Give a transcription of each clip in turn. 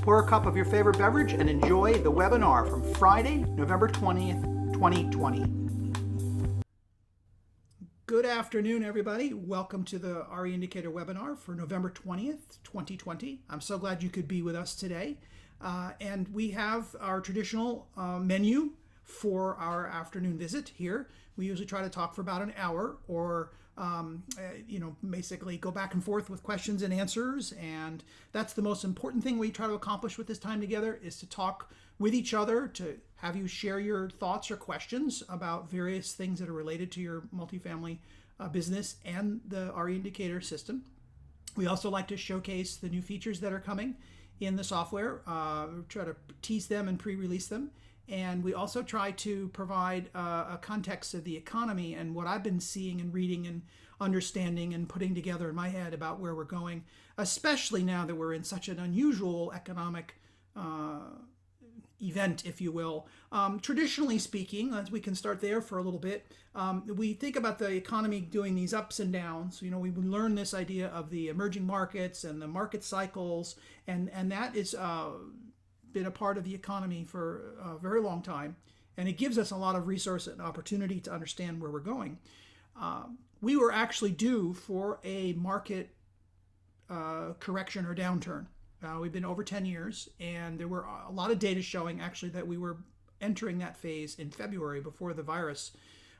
pour a cup of your favorite beverage and enjoy the webinar from Friday, November 20th, 2020. Good afternoon, everybody. Welcome to the RE Indicator webinar for November 20th, 2020. I'm so glad you could be with us today. And we have our traditional menu for our afternoon visit here. We usually try to talk for about an hour or basically go back and forth with questions and answers. And that's the most important thing we try to accomplish with this time together, is to talk with each other, to have you share your thoughts or questions about various things that are related to your multifamily business and the RE Indicator system. We also like to showcase the new features that are coming in the software, try to tease them and pre-release them. And we also try to provide a context of the economy and what I've been seeing and reading and understanding and putting together in my head about where we're going, especially now that we're in such an unusual economic event, if you will. Traditionally speaking, we can start there for a little bit. We think about the economy doing these ups and downs. You know, we learned this idea of the emerging markets and the market cycles, and that is been a part of the economy for a very long time, and it gives us a lot of resource and opportunity to understand where we're going. We were actually due for a market correction or downturn. We've been over 10 years, and there were a lot of data showing actually that we were entering that phase in February before the virus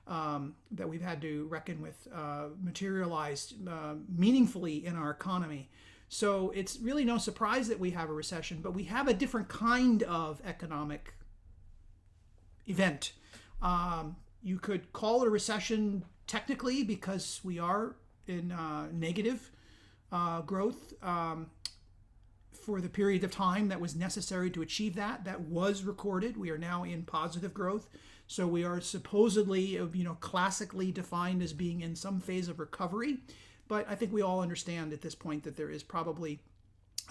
that we've had to reckon with materialized meaningfully in our economy. So it's really no surprise that we have a recession, but we have a different kind of economic event. You could call it a recession technically because we are in negative growth for the period of time that was necessary to achieve that. That was recorded. We are now in positive growth. So we are supposedly, classically defined as being in some phase of recovery. But I think we all understand at this point that there is probably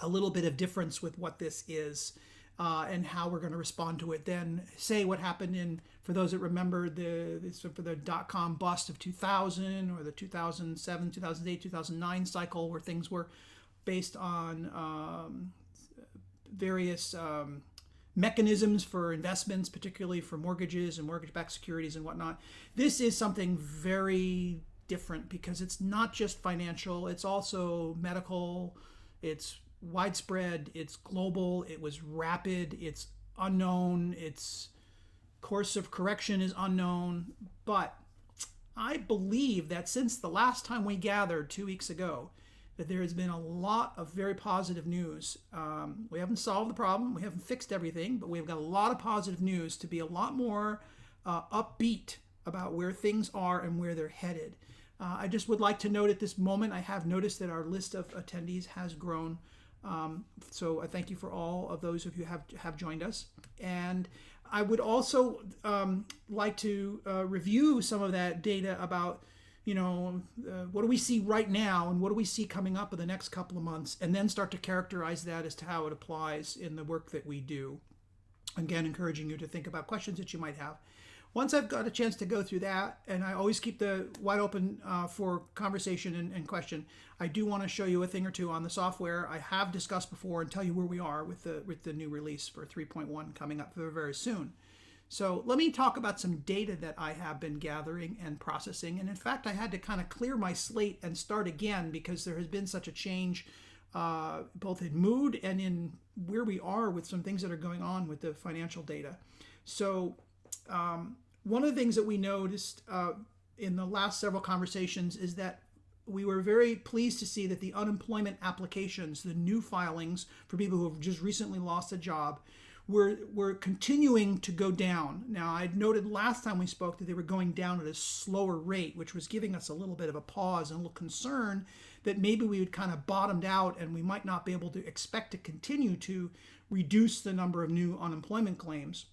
a little bit of difference with what this is and how we're going to respond to it. Then say what happened for those that remember for the dot-com bust of 2000 or the 2007, 2008, 2009 cycle, where things were based on various mechanisms for investments, particularly for mortgages and mortgage-backed securities and whatnot. This is something very different because it's not just financial, it's also medical, it's widespread, it's global, it was rapid, it's unknown, its course of correction is unknown. But I believe that since the last time we gathered 2 weeks ago, that there has been a lot of very positive news. We haven't solved the problem, we haven't fixed everything, but we've got a lot of positive news to be a lot more upbeat about where things are and where they're headed. I just would like to note at this moment, I have noticed that our list of attendees has grown. So I thank you for all of those of you who have joined us. And I would also like to review some of that data about, what do we see right now and what do we see coming up in the next couple of months, and then start to characterize that as to how it applies in the work that we do. Again, encouraging you to think about questions that you might have. Once I've got a chance to go through that, and I always keep the wide open for conversation and question, I do want to show you a thing or two on the software I have discussed before and tell you where we are with the new release for 3.1 coming up very, very soon. So let me talk about some data that I have been gathering and processing. And in fact, I had to kind of clear my slate and start again because there has been such a change both in mood and in where we are with some things that are going on with the financial data. So one of the things that we noticed in the last several conversations is that we were very pleased to see that the unemployment applications, the new filings for people who have just recently lost a job, were continuing to go down. Now, I'd noted last time we spoke that they were going down at a slower rate, which was giving us a little bit of a pause and a little concern that maybe we would kind of bottomed out and we might not be able to expect to continue to reduce the number of new unemployment claims.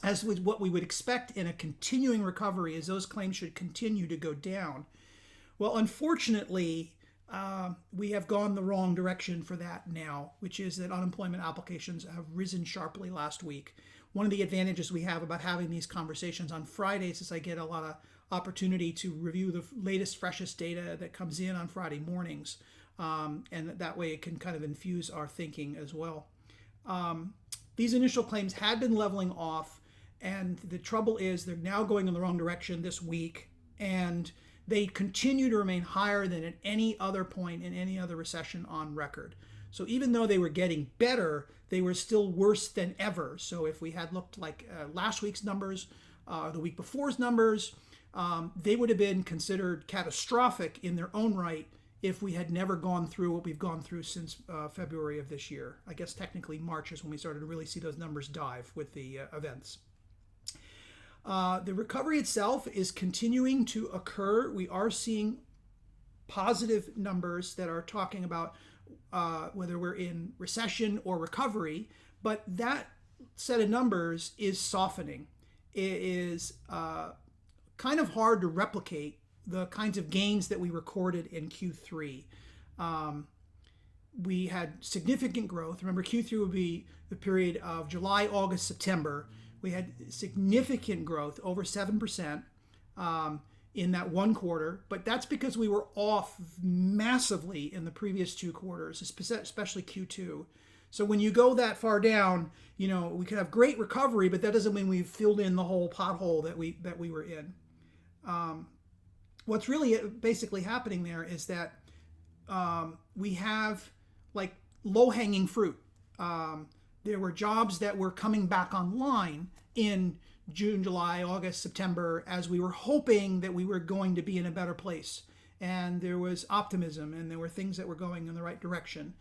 As with what we would expect in a continuing recovery, as those claims should continue to go down. Well, unfortunately, we have gone the wrong direction for that now, which is that unemployment applications have risen sharply last week. One of the advantages we have about having these conversations on Fridays is I get a lot of opportunity to review the latest, freshest data that comes in on Friday mornings. And that way it can kind of infuse our thinking as well. These initial claims had been leveling off, and the trouble is they're now going in the wrong direction this week, and they continue to remain higher than at any other point in any other recession on record. So even though they were getting better, they were still worse than ever. So if we had looked like last week's numbers, the week before's numbers, they would have been considered catastrophic in their own right if we had never gone through what we've gone through since February of this year. I guess technically March is when we started to really see those numbers dive with the events. The recovery itself is continuing to occur. We are seeing positive numbers that are talking about whether we're in recession or recovery, but that set of numbers is softening. It is kind of hard to replicate the kinds of gains that we recorded in Q3. We had significant growth. Remember, Q3 would be the period of July, August, September. We had significant growth, over 7%, in that one quarter, but that's because we were off massively in the previous two quarters, especially Q2. So when you go that far down, we could have great recovery, but that doesn't mean we've filled in the whole pothole that we were in. What's really basically happening there is that we have like low-hanging fruit. There were jobs that were coming back online in June, July, August, September, as we were hoping that we were going to be in a better place. And there was optimism, and there were things that were going in the right direction.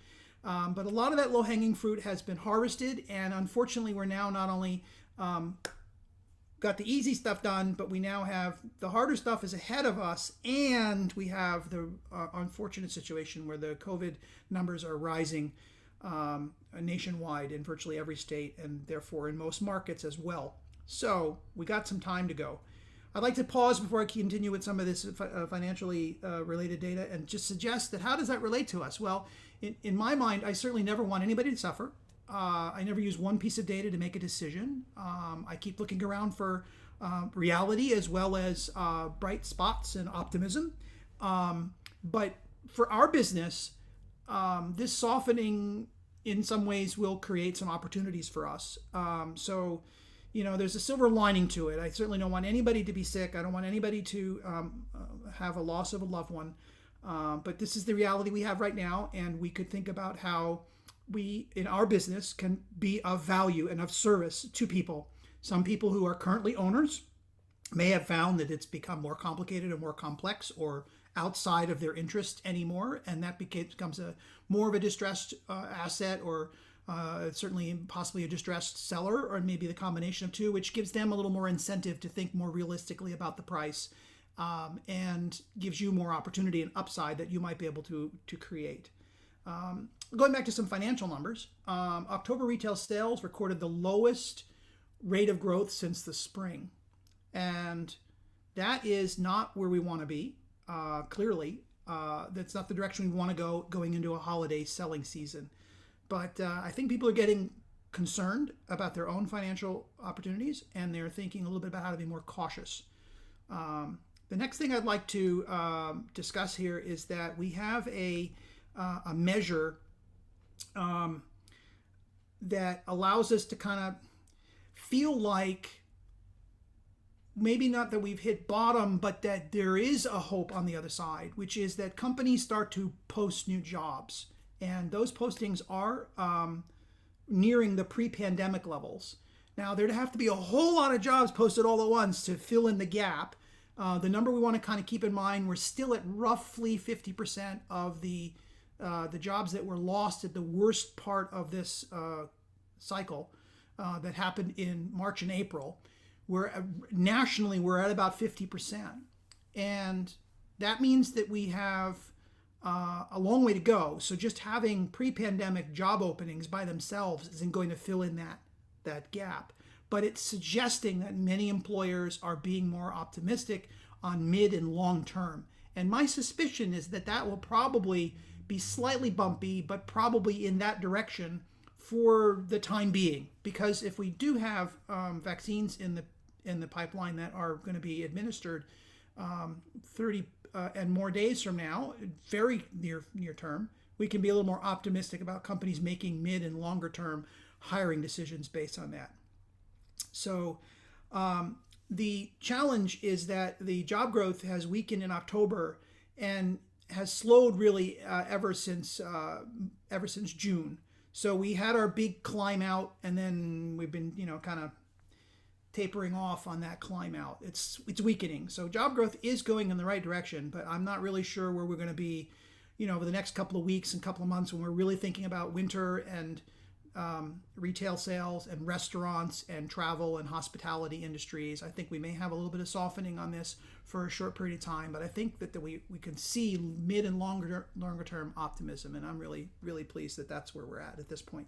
But a lot of that low-hanging fruit has been harvested, and unfortunately, we're now not only got the easy stuff done, but we now have the harder stuff is ahead of us, and we have the unfortunate situation where the COVID numbers are rising nationwide in virtually every state, and therefore in most markets as well. So we got some time to go. I'd like to pause before I continue with some of this financially related data and just suggest that how does that relate to us? Well, in my mind, I certainly never want anybody to suffer. I never use one piece of data to make a decision. I keep looking around for reality as well as bright spots and optimism. But for our business, this softening in some ways will create some opportunities for us. So there's a silver lining to it. I certainly don't want anybody to be sick. I don't want anybody to have a loss of a loved one. But this is the reality we have right now, and we could think about how we, in our business, can be of value and of service to people. Some people who are currently owners may have found that it's become more complicated and more complex or outside of their interest anymore, and that becomes more of a distressed asset or certainly possibly a distressed seller, or maybe the combination of two, which gives them a little more incentive to think more realistically about the price and gives you more opportunity and upside that you might be able to create. Going back to some financial numbers, October retail sales recorded the lowest rate of growth since the spring. And that is not where we want to be, clearly. That's not the direction we want to go going into a holiday selling season. But I think people are getting concerned about their own financial opportunities, and they're thinking a little bit about how to be more cautious. The next thing I'd like to discuss here is that we have a measure that allows us to kind of feel like maybe not that we've hit bottom, but that there is a hope on the other side, which is that companies start to post new jobs. And those postings are nearing the pre-pandemic levels. Now, there'd have to be a whole lot of jobs posted all at once to fill in the gap. The number we want to kind of keep in mind, we're still at roughly 50% of the jobs that were lost at the worst part of this cycle that happened in March and April. Nationally, we're at about 50%. And that means that we have a long way to go. So just having pre-pandemic job openings by themselves isn't going to fill in that gap. But it's suggesting that many employers are being more optimistic on mid and long term. And my suspicion is that that will probably be slightly bumpy, but probably in that direction for the time being. Because if we do have vaccines in the pipeline that are going to be administered 30 and more days from now, very near term, we can be a little more optimistic about companies making mid and longer term hiring decisions based on that. So the challenge is that the job growth has weakened in October and has slowed really ever since June. So we had our big climb out, and then we've been kind of tapering off on that climb out. It's weakening. So job growth is going in the right direction, but I'm not really sure where we're going to be, over the next couple of weeks and couple of months when we're really thinking about winter and retail sales and restaurants and travel and hospitality industries. I think we may have a little bit of softening on this for a short period of time, but I think that we can see mid and longer term optimism, and I'm really, really pleased that that's where we're at this point.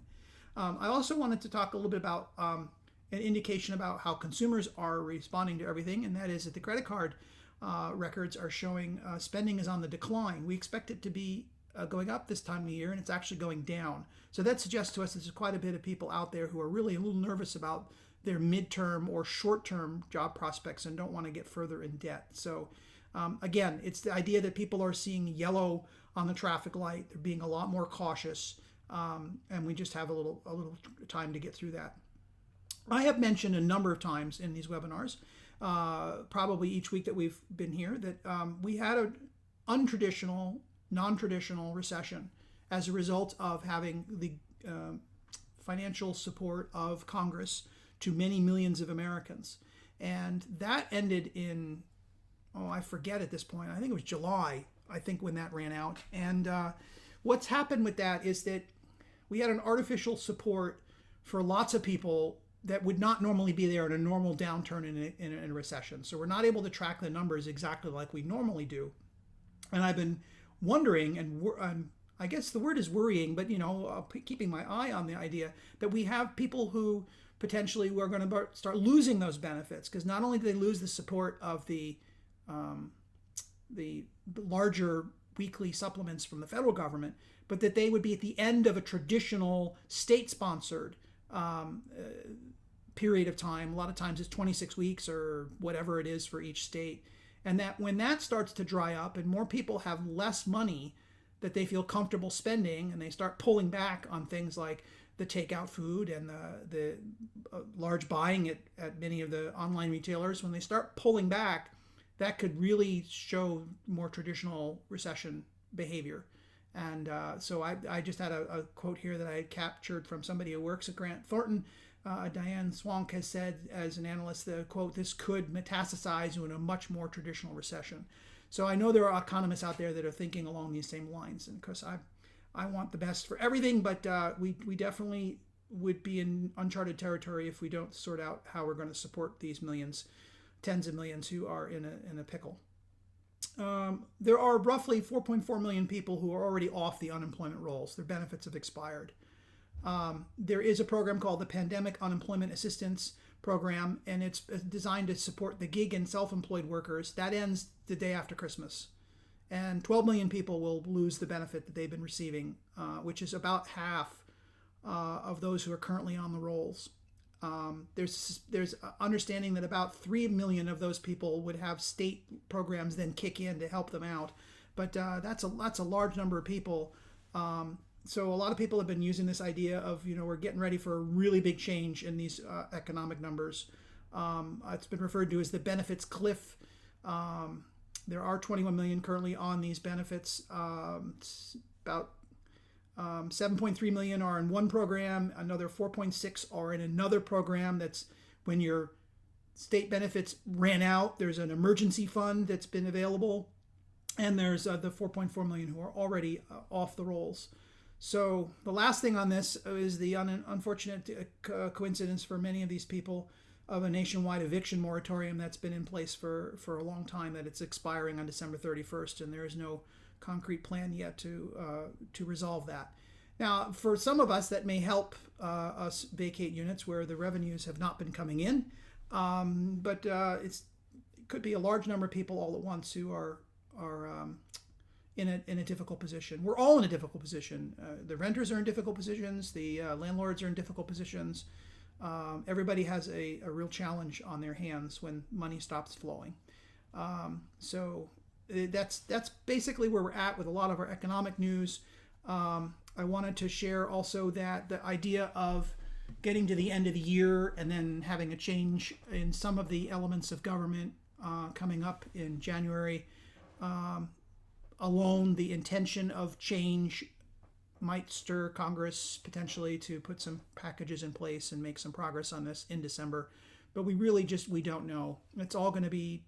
I also wanted to talk a little bit about an indication about how consumers are responding to everything, and that is that the credit card records are showing spending is on the decline. We expect it to be going up this time of year, and it's actually going down. So that suggests to us that there's quite a bit of people out there who are really a little nervous about their midterm or short-term job prospects and don't want to get further in debt. So again, it's the idea that people are seeing yellow on the traffic light. They're being a lot more cautious, and we just have a little time to get through that. I have mentioned a number of times in these webinars, probably each week that we've been here, that we had an untraditional, non-traditional recession as a result of having the financial support of Congress to many millions of Americans. And that ended in, I forget at this point, I think it was July, I think, when that ran out. And what's happened with that is that we had an artificial support for lots of people that would not normally be there in a normal downturn in a recession. So we're not able to track the numbers exactly like we normally do. And I've been wondering, and I guess the word is worrying, but keeping my eye on the idea that we have people who potentially are going to start losing those benefits, because not only do they lose the support of the larger weekly supplements from the federal government, but that they would be at the end of a traditional state-sponsored period of time. A lot of times it's 26 weeks or whatever it is for each state. And that when that starts to dry up and more people have less money that they feel comfortable spending, and they start pulling back on things like the takeout food and the large buying at many of the online retailers, when they start pulling back, that could really show more traditional recession behavior. And so I just had a quote here that I had captured from somebody who works at Grant Thornton. Diane Swank has said, as an analyst, the quote, "This could metastasize into a much more traditional recession." So I know there are economists out there that are thinking along these same lines. And of course, I want the best for everything, but we definitely would be in uncharted territory if we don't sort out how we're going to support these millions, tens of millions who are in a pickle. There are roughly 4.4 million people who are already off the unemployment rolls. Their benefits have expired. There is a program called the Pandemic Unemployment Assistance Program, and it's designed to support the gig and self-employed workers. That ends the day after Christmas. And 12 million people will lose the benefit that they've been receiving, which is about half of those who are currently on the rolls. There's understanding that about 3 million of those people would have state programs then kick in to help them out. But that's a large number of people. So a lot of people have been using this idea of, we're getting ready for a really big change in these economic numbers. It's been referred to as the benefits cliff. There are 21 million currently on these benefits. About 7.3 million are in one program. Another 4.6 are in another program. That's when your state benefits ran out. There's an emergency fund that's been available. And there's the 4.4 million who are already off the rolls. So the last thing on this is the unfortunate coincidence for many of these people of a nationwide eviction moratorium that's been in place for a long time, that it's expiring on December 31st, and there is no concrete plan yet to resolve that. Now, for some of us, that may help us vacate units where the revenues have not been coming in, but it could be a large number of people all at once who are in a difficult position. We're all in a difficult position. The renters are in difficult positions. The landlords are in difficult positions. Everybody has a real challenge on their hands when money stops flowing. So that's basically where we're at with a lot of our economic news. I wanted to share also that the idea of getting to the end of the year and then having a change in some of the elements of government coming up in January. Alone, the intention of change might stir Congress potentially to put some packages in place and make some progress on this in December. But we don't know. It's all going to be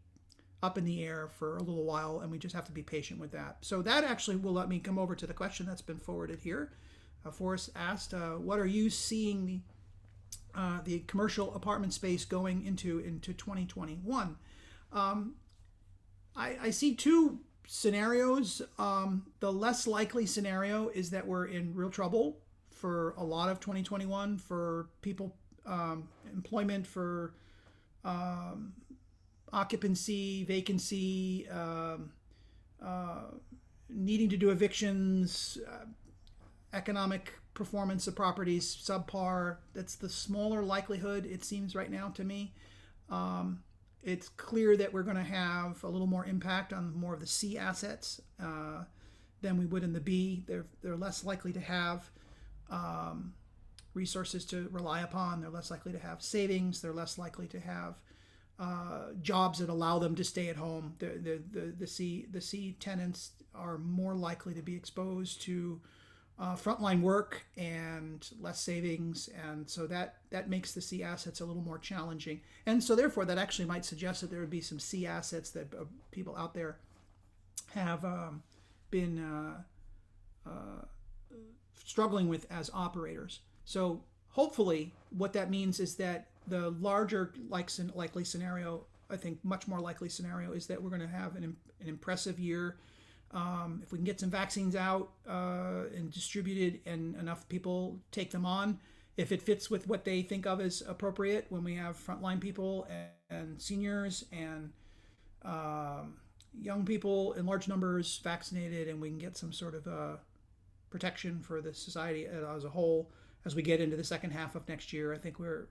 up in the air for a little while, and we just have to be patient with that. So that actually will let me come over to the question that's been forwarded here. Forrest asked, what are you seeing the commercial apartment space going into 2021? I see two scenarios. The less likely scenario is that we're in real trouble for a lot of 2021 for people, employment, for occupancy, vacancy, needing to do evictions, economic performance of properties subpar. That's the smaller likelihood, it seems right now to me. It's clear that we're going to have a little more impact on more of the C assets than we would in the B. They're less likely to have resources to rely upon. They're less likely to have savings. They're less likely to have jobs that allow them to stay at home. The C tenants are more likely to be exposed to frontline work and less savings, and so that makes the C assets a little more challenging. And so therefore that actually might suggest that there would be some C assets that people out there have been struggling with as operators. So hopefully what that means is that the larger likely scenario, I think much more likely scenario, is that we're going to have an impressive year. If we can get some vaccines out and distributed and enough people take them on, if it fits with what they think of as appropriate, when we have frontline people and seniors and young people in large numbers vaccinated, and we can get some sort of protection for the society as a whole as we get into the second half of next year, I think we're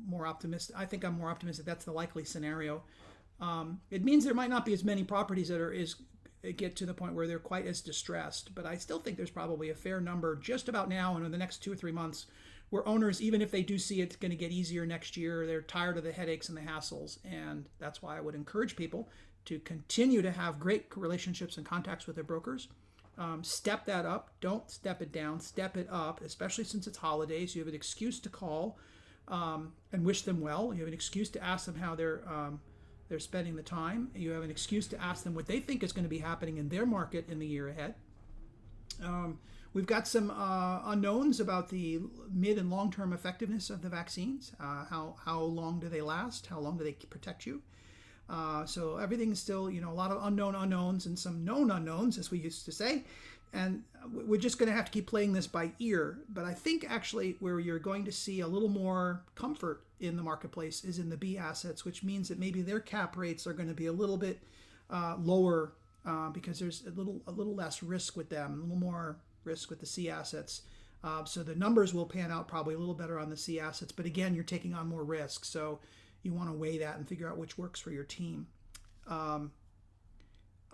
more optimistic. I think I'm more optimistic that's the likely scenario. It means there might not be as many properties that get to the point where they're quite as distressed, but I still think there's probably a fair number just about now and in the next 2 or 3 months where owners, even if they do see it's going to get easier next year, they're tired of the headaches and the hassles. And that's why I would encourage people to continue to have great relationships and contacts with their brokers. Step that up. Don't step it down. Step it up, especially since it's holidays. You have an excuse to call and wish them well. You have an excuse to ask them how they're spending the time. You have an excuse to ask them what they think is going to be happening in their market in the year ahead. We've got some unknowns about the mid and long-term effectiveness of the vaccines. How long do they last? How long do they protect you? So everything's still, a lot of unknown unknowns and some known unknowns, as we used to say. And we're just going to have to keep playing this by ear. But I think actually where you're going to see a little more comfort in the marketplace is in the B assets, which means that maybe their cap rates are going to be a little bit lower because there's a little less risk with them, a little more risk with the C assets. So the numbers will pan out probably a little better on the C assets. But again, you're taking on more risk. So you want to weigh that and figure out which works for your team.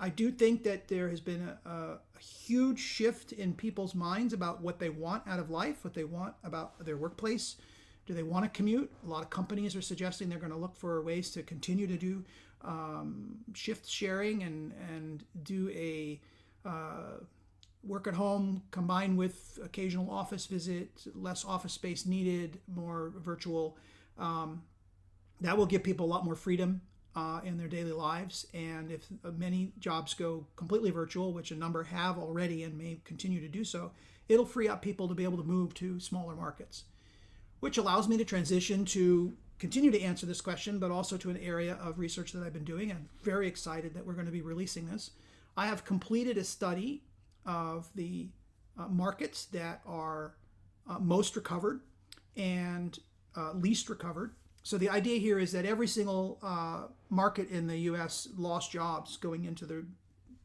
I do think that there has been a huge shift in people's minds about what they want out of life, what they want about their workplace. Do they want to commute? A lot of companies are suggesting they're going to look for ways to continue to do shift sharing and do a work at home combined with occasional office visit, less office space needed, more virtual. That will give people a lot more freedom in their daily lives. And if many jobs go completely virtual, which a number have already and may continue to do so, it'll free up people to be able to move to smaller markets, which allows me to transition to continue to answer this question, but also to an area of research that I've been doing. I'm very excited that we're going to be releasing this. I have completed a study of the markets that are most recovered and least recovered. So the idea here is that every single market in the U.S. lost jobs going into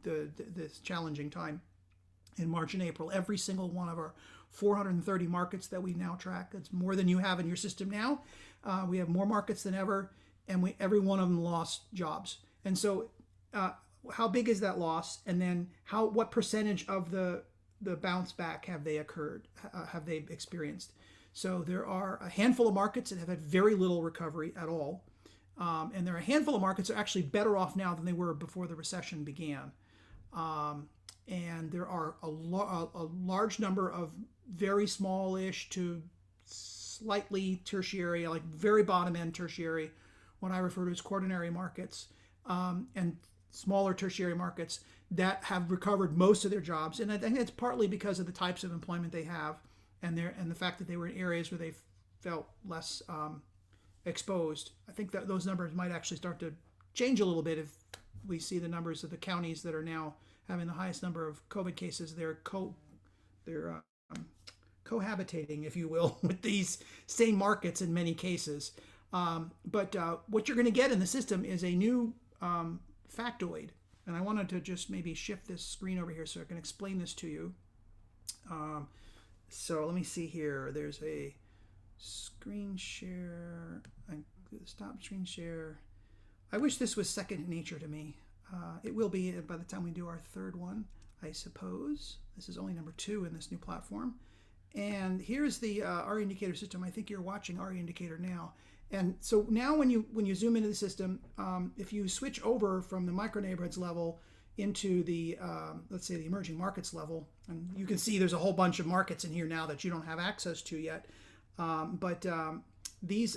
this challenging time in March and April. Every single one of our 430 markets that we now track. That's more than you have in your system now. We have more markets than ever, and every one of them lost jobs. And so how big is that loss? And then what percentage of the bounce back have they experienced? So there are a handful of markets that have had very little recovery at all. And there are a handful of markets that are actually better off now than they were before the recession began. And there are a large number of very smallish to slightly tertiary, like very bottom end tertiary, what I refer to as quaternary markets, and smaller tertiary markets that have recovered most of their jobs. And I think it's partly because of the types of employment they have, and the fact that they were in areas where they felt less exposed. I think that those numbers might actually start to change a little bit if we see the numbers of the counties that are now having the highest number of COVID cases. They're cohabitating, if you will, with these same markets in many cases. But what you're going to get in the system is a new factoid. And I wanted to just maybe shift this screen over here so I can explain this to you. So let me see here. There's a screen share. Stop screen share. I wish this was second nature to me. It will be by the time we do our third one, I suppose. This is only number 2 in this new platform. And here's the RE indicator system. I think you're watching RE indicator now. And so now when you zoom into the system, if you switch over from the micro neighborhoods level into the, let's say the emerging markets level, and you can see there's a whole bunch of markets in here now that you don't have access to yet. This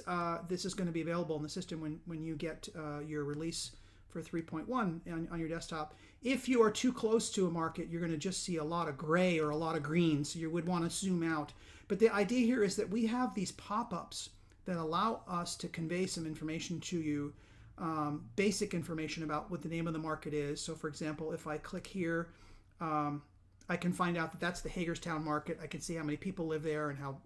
is going to be available in the system when you get your release for 3.1 on your desktop. If you are too close to a market, you're going to just see a lot of gray or a lot of green, so you would want to zoom out. But the idea here is that we have these pop-ups that allow us to convey some information to you, basic information about what the name of the market is. So for example, if I click here, I can find out that that's the Hagerstown market. I can see how many people live there and how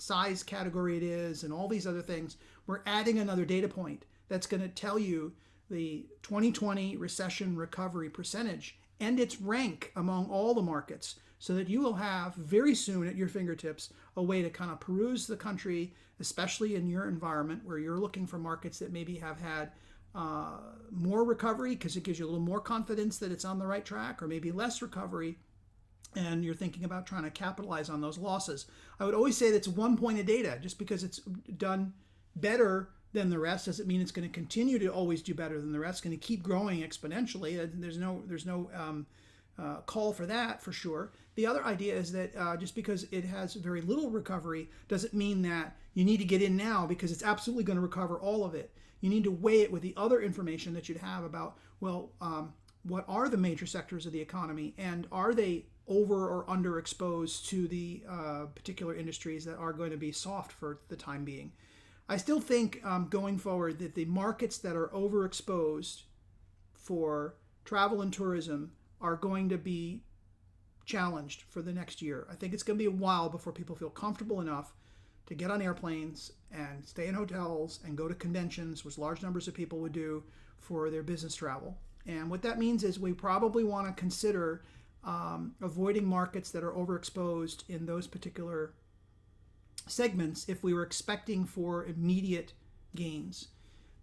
size category it is and all these other things. We're adding another data point that's going to tell you the 2020 recession recovery percentage and its rank among all the markets, so that you will have very soon at your fingertips a way to kind of peruse the country, especially in your environment where you're looking for markets that maybe have had more recovery because it gives you a little more confidence that it's on the right track, or maybe less recovery and you're thinking about trying to capitalize on those losses. I would always say that's one point of data. Just because it's done better than the rest doesn't mean it's going to continue to always do better than the rest. It's going to keep growing exponentially. There's no call for that for sure. The other idea is that just because it has very little recovery doesn't mean that you need to get in now because it's absolutely going to recover all of it. You need to weigh it with the other information that you'd have about, well, what are the major sectors of the economy, and are they over or underexposed to the particular industries that are going to be soft for the time being. I still think going forward that the markets that are overexposed for travel and tourism are going to be challenged for the next year. I think it's going to be a while before people feel comfortable enough to get on airplanes and stay in hotels and go to conventions, which large numbers of people would do for their business travel. And what that means is we probably want to consider avoiding markets that are overexposed in those particular segments if we were expecting for immediate gains.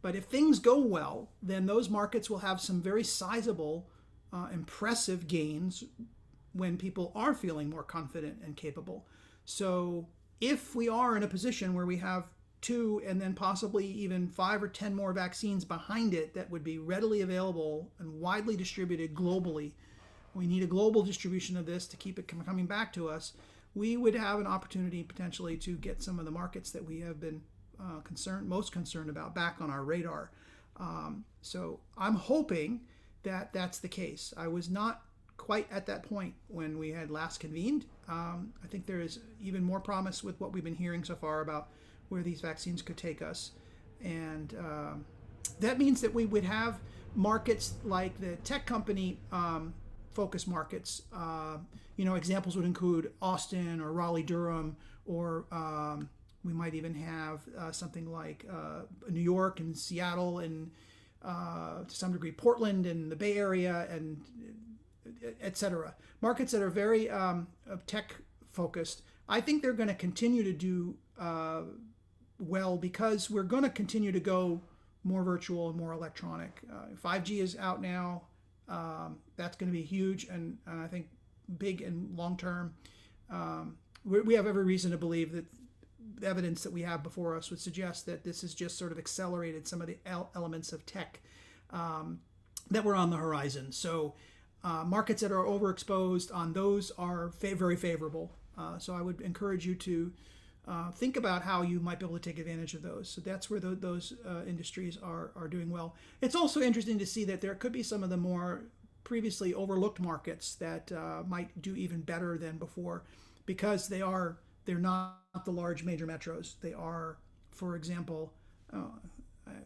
But if things go well, then those markets will have some very sizable, impressive gains when people are feeling more confident and capable. So if we are in a position where we have 2 and then possibly even 5 or 10 more vaccines behind it that would be readily available and widely distributed globally, we need a global distribution of this to keep it coming back to us. We would have an opportunity potentially to get some of the markets that we have been most concerned about back on our radar. So I'm hoping that that's the case. I was not quite at that point when we had last convened. I think there is even more promise with what we've been hearing so far about where these vaccines could take us. And that means that we would have markets like the tech company focus markets. Examples would include Austin or Raleigh-Durham, or we might even have something like New York and Seattle and to some degree Portland and the Bay Area, and etc. Markets that are very tech focused. I think they're going to continue to do well because we're going to continue to go more virtual and more electronic. 5G is out now. That's going to be huge, and I think big and long term. We have every reason to believe that evidence that we have before us would suggest that this has just sort of accelerated some of the elements of tech that were on the horizon. So markets that are overexposed on those are very favorable. So I would encourage you to think about how you might be able to take advantage of those. So that's where those industries are doing well. It's also interesting to see that there could be some of the more previously overlooked markets that might do even better than before, because they're not the large major metros. They are, for example,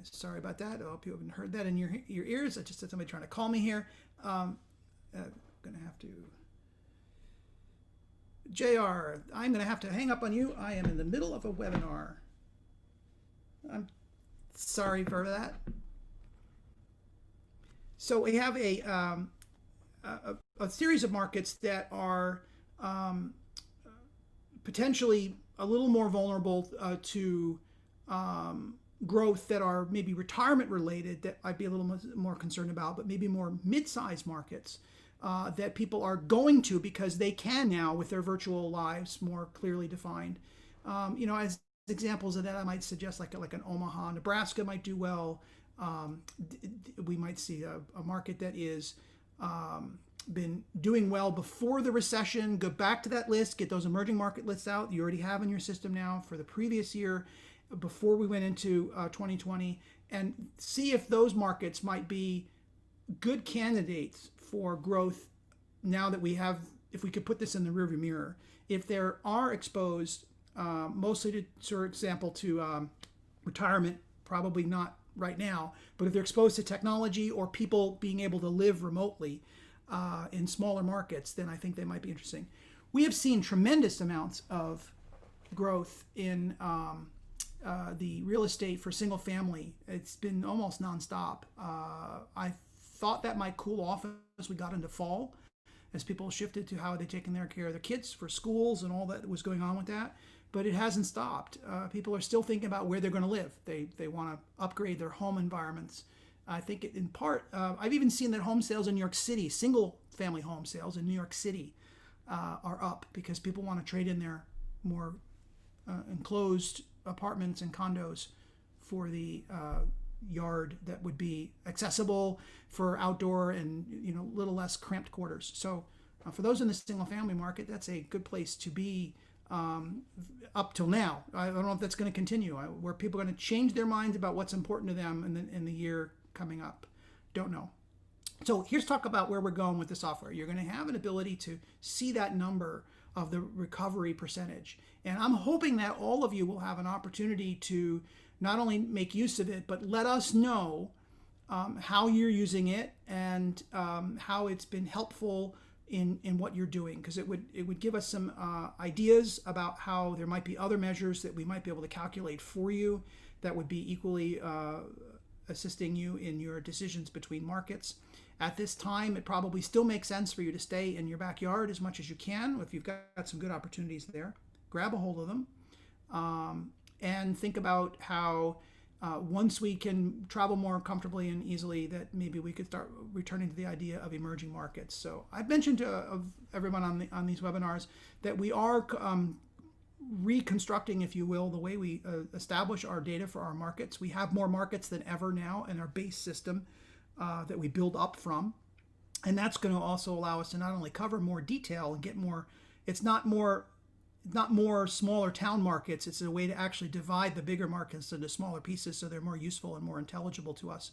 sorry about that. I hope you haven't heard that in your ears. I just had somebody trying to call me here. I'm gonna have to. JR, I'm going to have to hang up on you. I am in the middle of a webinar. I'm sorry for that. So we have a series of markets that are potentially a little more vulnerable to growth, that are maybe retirement related, that I'd be a little more concerned about, but maybe more mid-sized markets that people are going to because they can now, with their virtual lives more clearly defined. As examples of that, I might suggest like an Omaha, Nebraska might do well. We might see a market that is been doing well before the recession. Go back to that list, get those emerging market lists out you already have in your system now for the previous year before we went into 2020, and see if those markets might be good candidates for growth now that we have, if we could put this in the rearview mirror. If there are exposed mostly to, for example, to retirement, probably not right now, but if they're exposed to technology or people being able to live remotely in smaller markets, then I think they might be interesting. We have seen tremendous amounts of growth in the real estate for single family. It's been almost nonstop. I thought that might cool off as we got into fall, as people shifted to how they're taking care of their kids for schools and all that was going on with that. But it hasn't stopped. People are still thinking about where they're going to live. They want to upgrade their home environments. I think in part, I've even seen that home sales in New York City, single family home sales in New York City are up because people want to trade in their more enclosed apartments and condos for the yard that would be accessible for outdoor and a little less cramped quarters. So for those in the single family market, that's a good place to be up till now. I don't know if that's going to continue, where people are going to change their minds about what's important to them in the year coming up. Don't know. So here's talk about where we're going with the software. You're going to have an ability to see that number of the recovery percentage. And I'm hoping that all of you will have an opportunity to not only make use of it, but let us know how you're using it and how it's been helpful in what you're doing, because it would give us some ideas about how there might be other measures that we might be able to calculate for you that would be equally assisting you in your decisions between markets. At this time, it probably still makes sense for you to stay in your backyard as much as you can. If you've got some good opportunities there, grab a hold of them and think about how once we can travel more comfortably and easily, that maybe we could start returning to the idea of emerging markets. So I've mentioned to everyone on these webinars that we are reconstructing, if you will, the way we establish our data for our markets. We have more markets than ever now in our base system that we build up from. And that's going to also allow us to not only cover more detail and get more, it's not more smaller town markets. It's a way to actually divide the bigger markets into smaller pieces so they're more useful and more intelligible to us.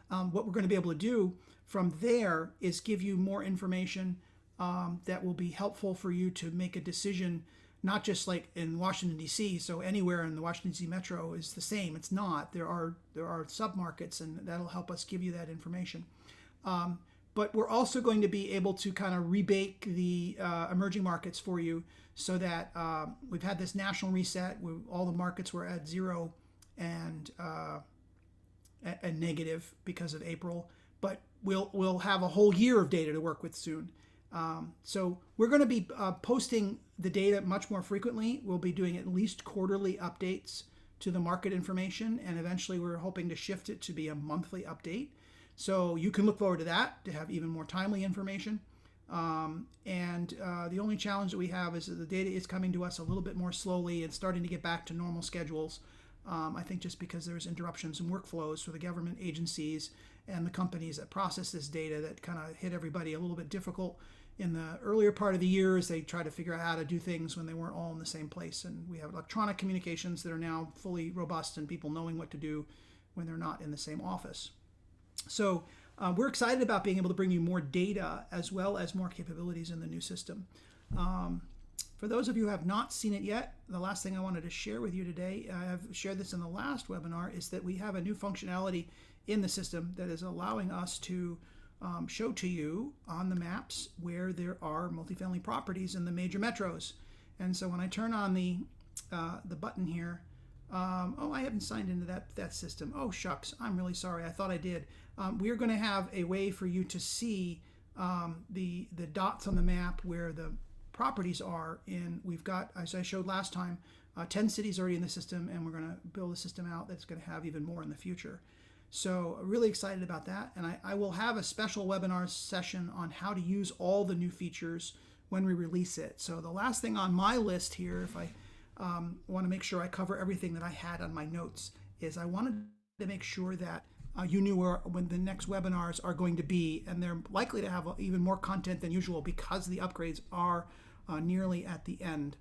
What we're going to be able to do from there is give you more information that will be helpful for you to make a decision, not just like in Washington, D.C., so anywhere in the Washington, D.C. metro is the same. It's not. There are sub-markets, and that'll help us give you that information. But we're also going to be able to kind of rebake the emerging markets for you so that we've had this national reset. All the markets were at 0 and negative because of April, but we'll have a whole year of data to work with soon. So we're going to be posting the data much more frequently. We'll be doing at least quarterly updates to the market information, and eventually we're hoping to shift it to be a monthly update. So you can look forward to that, to have even more timely information. The only challenge that we have is that the data is coming to us a little bit more slowly and starting to get back to normal schedules. I think just because there's interruptions in workflows for the government agencies and the companies that process this data that kind of hit everybody a little bit difficult in the earlier part of the year as they try to figure out how to do things when they weren't all in the same place. And we have electronic communications that are now fully robust and people knowing what to do when they're not in the same office. So we're excited about being able to bring you more data as well as more capabilities in the new system. For those of you who have not seen it yet, the last thing I wanted to share with you today, I have shared this in the last webinar, is that we have a new functionality in the system that is allowing us to show to you on the maps where there are multifamily properties in the major metros. And so when I turn on the button here, oh, I haven't signed into that system. Oh, shucks, I'm really sorry. I thought I did. We are going to have a way for you to see the dots on the map where the properties are in. We've got, as I showed last time, 10 cities already in the system, and we're going to build a system out that's going to have even more in the future. So really excited about that. And I will have a special webinar session on how to use all the new features when we release it. So the last thing on my list here, if I want to make sure I cover everything that I had on my notes, is I wanted to make sure that you knew when the next webinars are going to be, and they're likely to have even more content than usual because the upgrades are nearly at the end.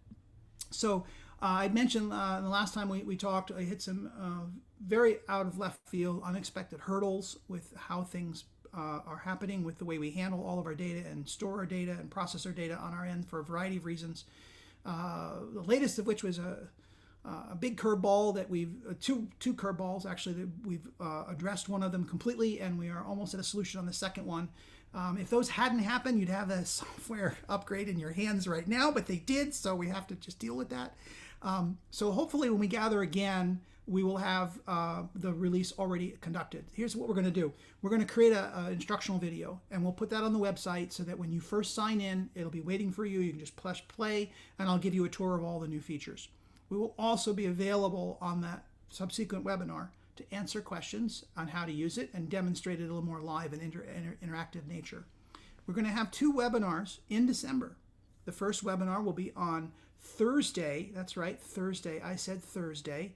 So I mentioned the last time we talked, I hit some very out of left field, unexpected hurdles with how things are happening with the way we handle all of our data and store our data and process our data on our end for a variety of reasons. The latest of which was a big curveball that we've two curveballs actually that we've addressed one of them completely, and we are almost at a solution on the second one. If those hadn't happened, you'd have a software upgrade in your hands right now, but they did, so we have to just deal with that. So hopefully when we gather again, we will have the release already conducted. Here's what we're going to do. We're going to create an instructional video, and we'll put that on the website so that when you first sign in, it'll be waiting for you. You can just press play, and I'll give you a tour of all the new features. We will also be available on that subsequent webinar to answer questions on how to use it and demonstrate it a little more live and interactive nature. We're going to have 2 webinars in December. The first webinar will be on Thursday. That's right, Thursday. I said Thursday.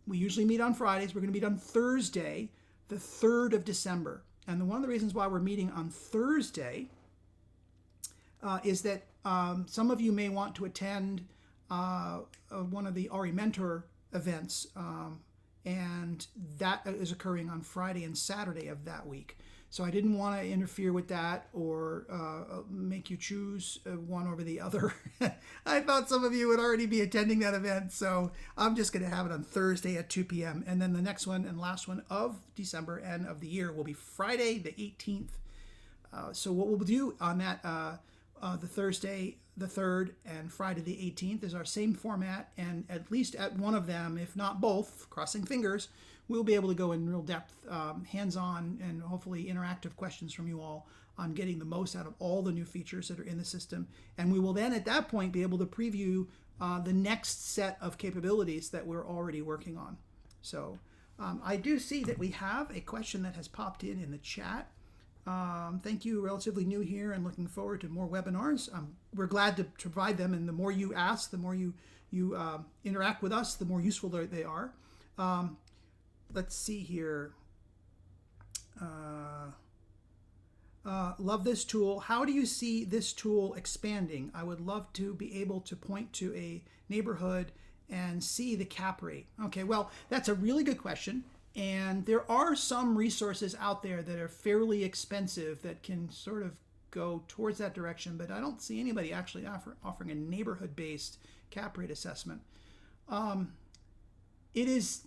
We usually meet on Fridays. We're going to meet on Thursday, the 3rd of December. And one of the reasons why we're meeting on Thursday is that some of you may want to attend one of the RE Mentor events, and that is occurring on Friday and Saturday of that week. So I didn't want to interfere with that or make you choose one over the other. I thought some of you would already be attending that event, so I'm just going to have it on Thursday at 2 p.m. And then the next one and last one of December and of the year will be Friday the 18th. So what we'll do on that, the Thursday the 3rd and Friday the 18th is our same format, and at least at one of them, if not both, crossing fingers, we'll be able to go in real depth, hands-on, and hopefully interactive questions from you all on getting the most out of all the new features that are in the system. And we will then at that point be able to preview the next set of capabilities that we're already working on. So I do see that we have a question that has popped in the chat. Thank you, relatively new here and looking forward to more webinars. We're glad to provide them, and the more you ask, the more you interact with us, the more useful they are. Let's see here. Love this tool. How do you see this tool expanding? I would love to be able to point to a neighborhood and see the cap rate. Okay, well, that's a really good question. And there are some resources out there that are fairly expensive that can sort of go towards that direction, but I don't see anybody actually offering a neighborhood-based cap rate assessment. It is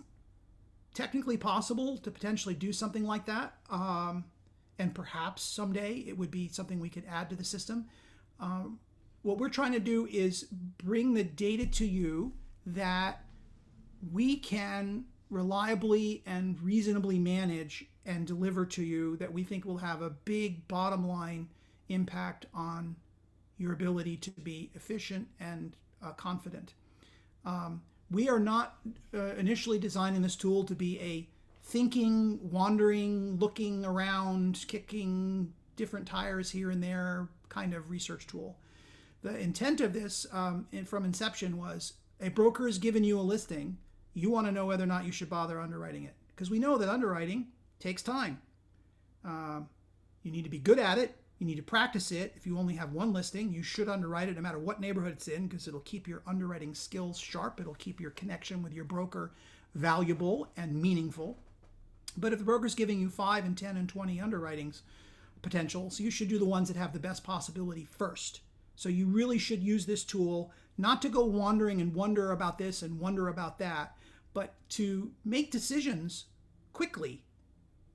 technically possible to potentially do something like that, and perhaps someday it would be something we could add to the system. What we're trying to do is bring the data to you that we can reliably and reasonably manage and deliver to you, that we think will have a big bottom line impact on your ability to be efficient and confident. We are not initially designing this tool to be a thinking, wandering, looking around, kicking different tires here and there kind of research tool. The intent of this from inception was a broker has given you a listing. You want to know whether or not you should bother underwriting it, because we know that underwriting takes time. You need to be good at it. You need to practice it. If you only have one listing, you should underwrite it no matter what neighborhood it's in, because it'll keep your underwriting skills sharp. It'll keep your connection with your broker valuable and meaningful. But if the broker's giving you 5 and 10 and 20 underwritings potentials, you should do the ones that have the best possibility first. So you really should use this tool not to go wandering and wonder about this and wonder about that, but to make decisions quickly,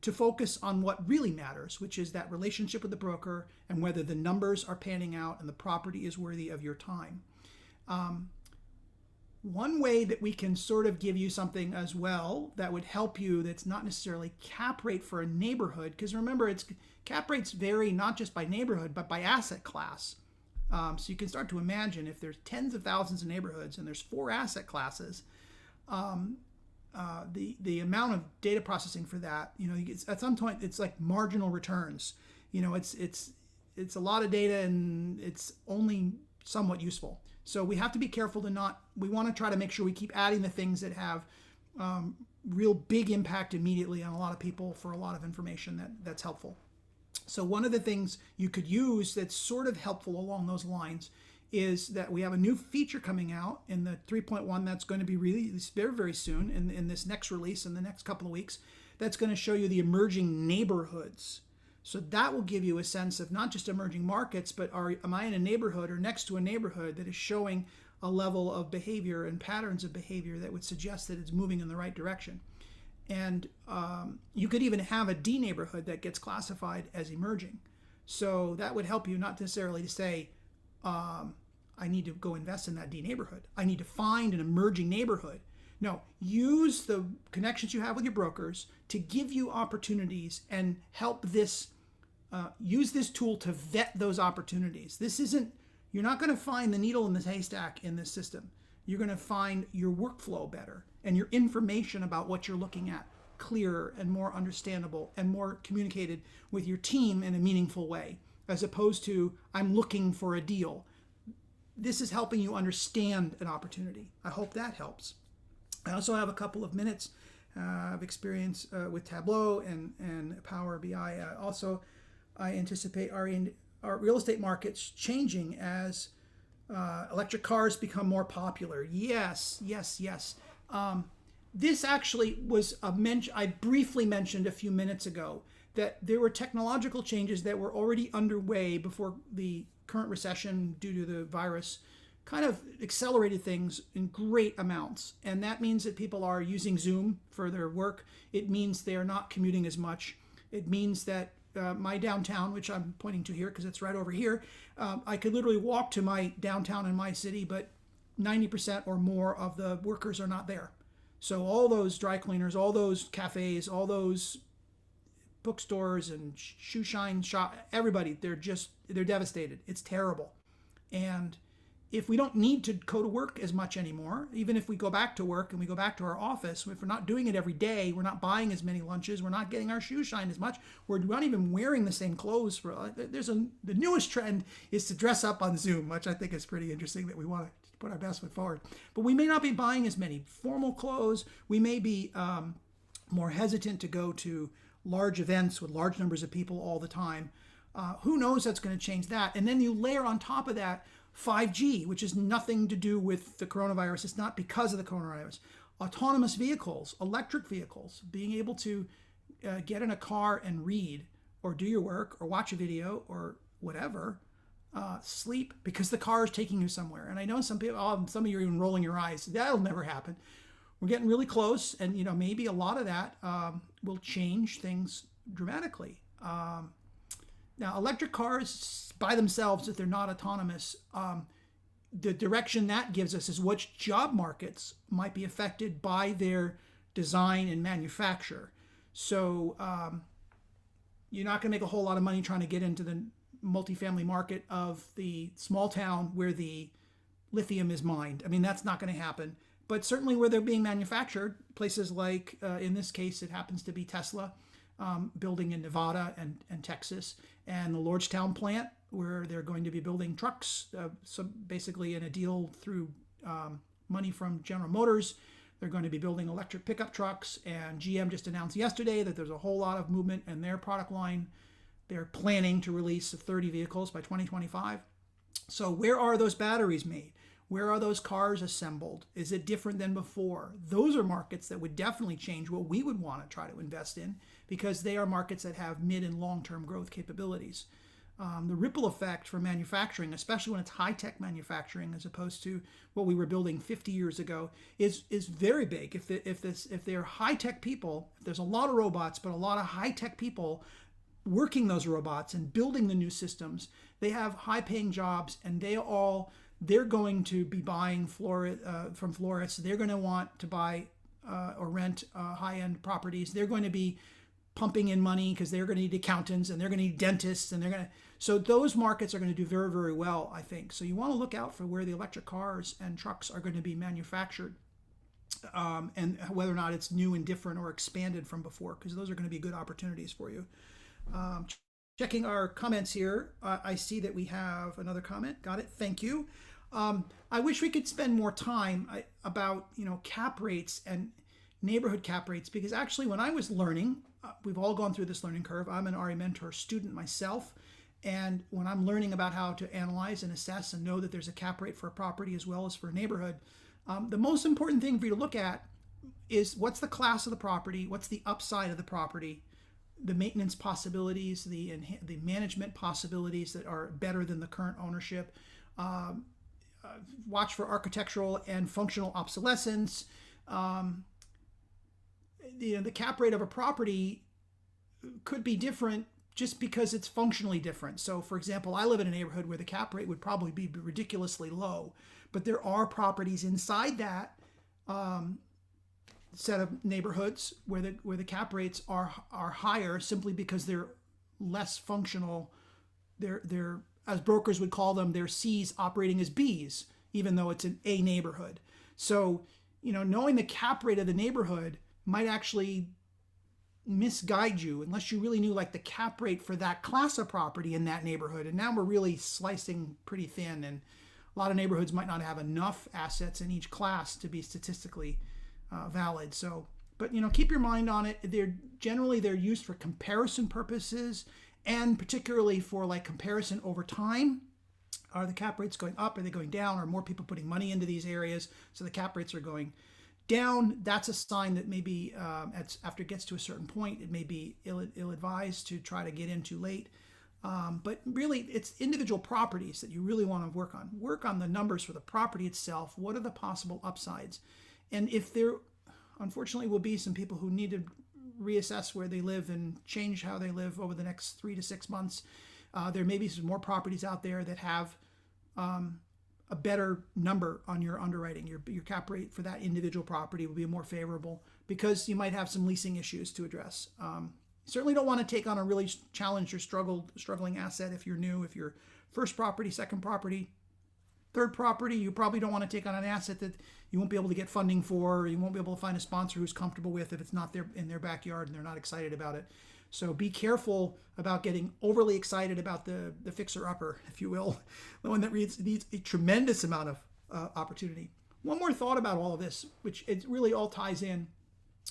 to focus on what really matters, which is that relationship with the broker and whether the numbers are panning out and the property is worthy of your time. One way that we can sort of give you something as well that would help you, that's not necessarily cap rate for a neighborhood, because remember, cap rates vary not just by neighborhood, but by asset class. So you can start to imagine if there's tens of thousands of neighborhoods and there's 4 asset classes, the amount of data processing for that, at some point it's like marginal returns. It's a lot of data and it's only somewhat useful. So we have to be careful we want to try to make sure we keep adding the things that have real big impact immediately on a lot of people for a lot of information that's helpful. So one of the things you could use that's sort of helpful along those lines is that we have a new feature coming out in the 3.1 that's going to be released very, very soon in this next release in the next couple of weeks. That's going to show you the emerging neighborhoods. So that will give you a sense of not just emerging markets, but am I in a neighborhood or next to a neighborhood that is showing a level of behavior and patterns of behavior that would suggest that it's moving in the right direction. And you could even have a D neighborhood that gets classified as emerging. So that would help you not necessarily to say, I need to go invest in that D neighborhood. I need to find an emerging neighborhood. No, use the connections you have with your brokers to give you opportunities and help use this tool to vet those opportunities. You're not going to find the needle in the haystack in this system. You're going to find your workflow better and your information about what you're looking at clearer and more understandable and more communicated with your team in a meaningful way, as opposed to I'm looking for a deal. This is helping you understand an opportunity. I hope that helps. I also have a couple of minutes of experience with Tableau and Power BI. I anticipate our real estate markets changing as electric cars become more popular. Yes. This actually was I briefly mentioned a few minutes ago that there were technological changes that were already underway before the current recession due to the virus kind of accelerated things in great amounts. And that means that people are using Zoom for their work. It means they are not commuting as much. It means that my downtown, which I'm pointing to here because it's right over here, I could literally walk to my downtown in my city, but 90% or more of the workers are not there. So all those dry cleaners, all those cafes, all those bookstores and shoe shine shop, everybody, they're devastated. It's terrible. And if we don't need to go to work as much anymore, even if we go back to work and we go back to our office, if we're not doing it every day, we're not buying as many lunches, we're not getting our shoes shined as much, we're not even wearing the same clothes. The newest trend is to dress up on Zoom, which I think is pretty interesting that we want to put our best foot forward. But we may not be buying as many formal clothes. We may be more hesitant to go to large events with large numbers of people all the time. Who knows that's going to change that? And then you layer on top of that 5G, which has nothing to do with the coronavirus. It's not because of the coronavirus. Autonomous vehicles, electric vehicles, being able to get in a car and read or do your work or watch a video or whatever, sleep because the car is taking you somewhere. And I know some people, some of you are even rolling your eyes. That'll never happen. We're getting really close, and maybe a lot of that will change things dramatically. Now, electric cars by themselves, if they're not autonomous, the direction that gives us is which job markets might be affected by their design and manufacture. So you're not going to make a whole lot of money trying to get into the multifamily market of the small town where the lithium is mined. I mean, that's not going to happen. But certainly where they're being manufactured, places like, in this case, it happens to be Tesla, building in Nevada and Texas, and the Lordstown plant, where they're going to be building trucks, so basically in a deal through money from General Motors. They're going to be building electric pickup trucks, and GM just announced yesterday that there's a whole lot of movement in their product line. They're planning to release 30 vehicles by 2025. So where are those batteries made? Where are those cars assembled? Is it different than before? Those are markets that would definitely change what we would want to try to invest in, because they are markets that have mid and long-term growth capabilities. The ripple effect for manufacturing, especially when it's high-tech manufacturing as opposed to what we were building 50 years ago, is very big. If they're high-tech people, if there's a lot of robots, but a lot of high-tech people working those robots and building the new systems, they have high-paying jobs, and they're going to be buying from florists. They're going to want to buy or rent high-end properties. They're going to be pumping in money because they're going to need accountants, and they're going to need dentists, and so those markets are going to do very, very well, I think. So you want to look out for where the electric cars and trucks are going to be manufactured, and whether or not it's new and different or expanded from before, because those are going to be good opportunities for you. Checking our comments here, I see that we have another comment. Got it. Thank you. I wish we could spend more time about cap rates and neighborhood cap rates, because actually when I was learning, we've all gone through this learning curve. I'm an RE Mentor student myself, and when I'm learning about how to analyze and assess and know that there's a cap rate for a property as well as for a neighborhood, the most important thing for you to look at is what's the class of the property, what's the upside of the property, the maintenance possibilities, the management possibilities that are better than the current ownership. Watch for architectural and functional obsolescence. The cap rate of a property could be different just because it's functionally different. So, for example, I live in a neighborhood where the cap rate would probably be ridiculously low, but there are properties inside that set of neighborhoods where the cap rates are higher simply because they're less functional. They're as brokers would call them, they're C's operating as B's, even though it's an A neighborhood. So, knowing the cap rate of the neighborhood might actually misguide you unless you really knew like the cap rate for that class of property in that neighborhood. And now we're really slicing pretty thin, and a lot of neighborhoods might not have enough assets in each class to be statistically valid. So, but keep your mind on it. They're used for comparison purposes, and particularly for like comparison over time. Are the cap rates going up? Are they going down? Are more people putting money into these areas so the cap rates are going down? That's a sign that maybe after it gets to a certain point, it may be ill-advised to try to get in too late. But really, it's individual properties that you really want to work on. Work on the numbers for the property itself. What are the possible upsides? And if there, unfortunately, will be some people who need to reassess where they live and change how they live over the next 3 to 6 months, there may be some more properties out there that have a better number on your underwriting. Your cap rate for that individual property will be more favorable because you might have some leasing issues to address. Certainly don't want to take on a really challenged or struggling asset if you're new. If you're first property, second property, third property, you probably don't want to take on an asset that you won't be able to get funding for, or you won't be able to find a sponsor who's comfortable with if it's not in their backyard and they're not excited about it. So be careful about getting overly excited about the fixer-upper, if you will, the one that needs a tremendous amount of opportunity. One more thought about all of this, which it really all ties in.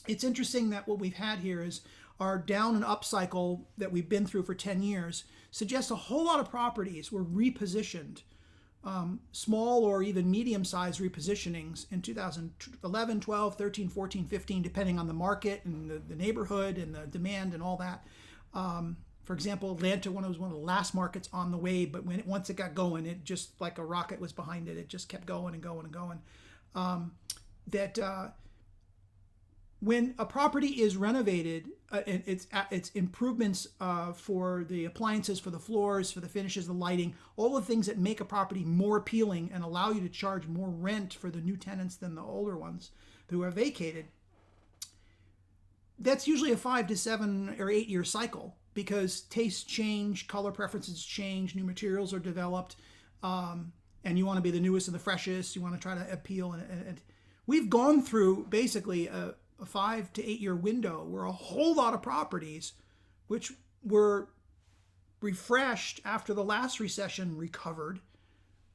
It's interesting that what we've had here is our down and up cycle that we've been through for 10 years suggests a whole lot of properties were repositioned. Small or even medium-sized repositionings in 2011, 12, 13, 14, 15, depending on the market and the neighborhood and the demand and all that. For example, Atlanta was one of the last markets on the wave, but once it got going, it just like a rocket was behind it. It just kept going and going and going. When a property is renovated, it's improvements for the appliances, for the floors, for the finishes, the lighting, all the things that make a property more appealing and allow you to charge more rent for the new tenants than the older ones who are vacated. That's usually a 5 to 7 or 8 year cycle because tastes change, color preferences change, new materials are developed, and you want to be the newest and the freshest. You want to try to appeal. And we've gone through basically a 5 to 8 year window where a whole lot of properties, which were refreshed after the last recession recovered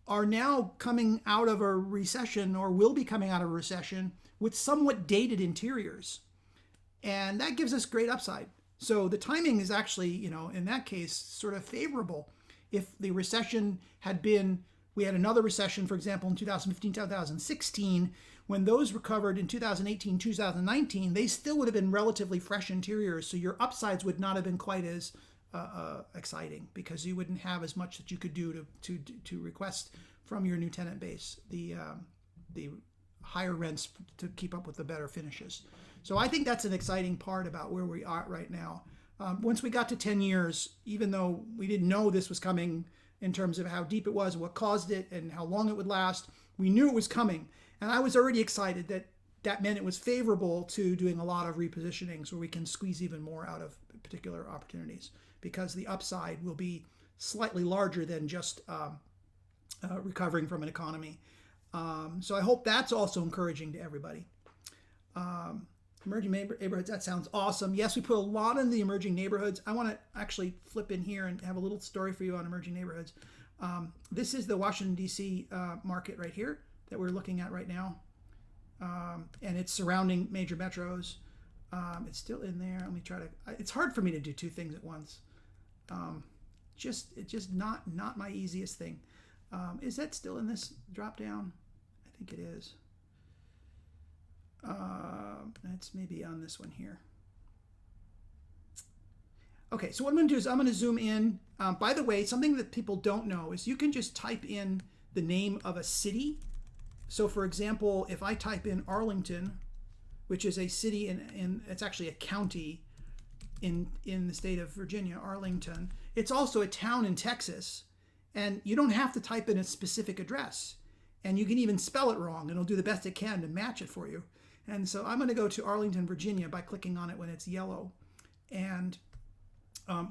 are now coming out of a recession or will be coming out of a recession with somewhat dated interiors. And that gives us great upside. So the timing is actually, in that case, sort of favorable. If the recession had been, we had another recession, for example, in 2015, 2016, when those recovered in 2018, 2019, they still would have been relatively fresh interiors. So your upsides would not have been quite as exciting because you wouldn't have as much that you could do to request from your new tenant base the higher rents to keep up with the better finishes. So I think that's an exciting part about where we are right now. Once we got to 10 years, even though we didn't know this was coming in terms of how deep it was, what caused it, and how long it would last, we knew it was coming. And I was already excited that meant it was favorable to doing a lot of repositionings where we can squeeze even more out of particular opportunities because the upside will be slightly larger than just recovering from an economy. So I hope that's also encouraging to everybody. Emerging neighborhoods, that sounds awesome. Yes, we put a lot in the emerging neighborhoods. I want to actually flip in here and have a little story for you on emerging neighborhoods. This is the Washington, D.C. Market right here that we're looking at right now. And it's surrounding major metros. It's still in there. Let me try to, it's hard for me to do two things at once. It's just not my easiest thing. Is that still in this drop down? I think it is. That's maybe on this one here. Okay, so what I'm going to do is I'm going to zoom in. By the way, something that people don't know is you can just type in the name of a city. So for example, if I type in Arlington, which is a city it's actually a county in the state of Virginia, Arlington. It's also a town in Texas. And you don't have to type in a specific address. And you can even spell it wrong, and it'll do the best it can to match it for you. And so I'm going to go to Arlington, Virginia by clicking on it when it's yellow. And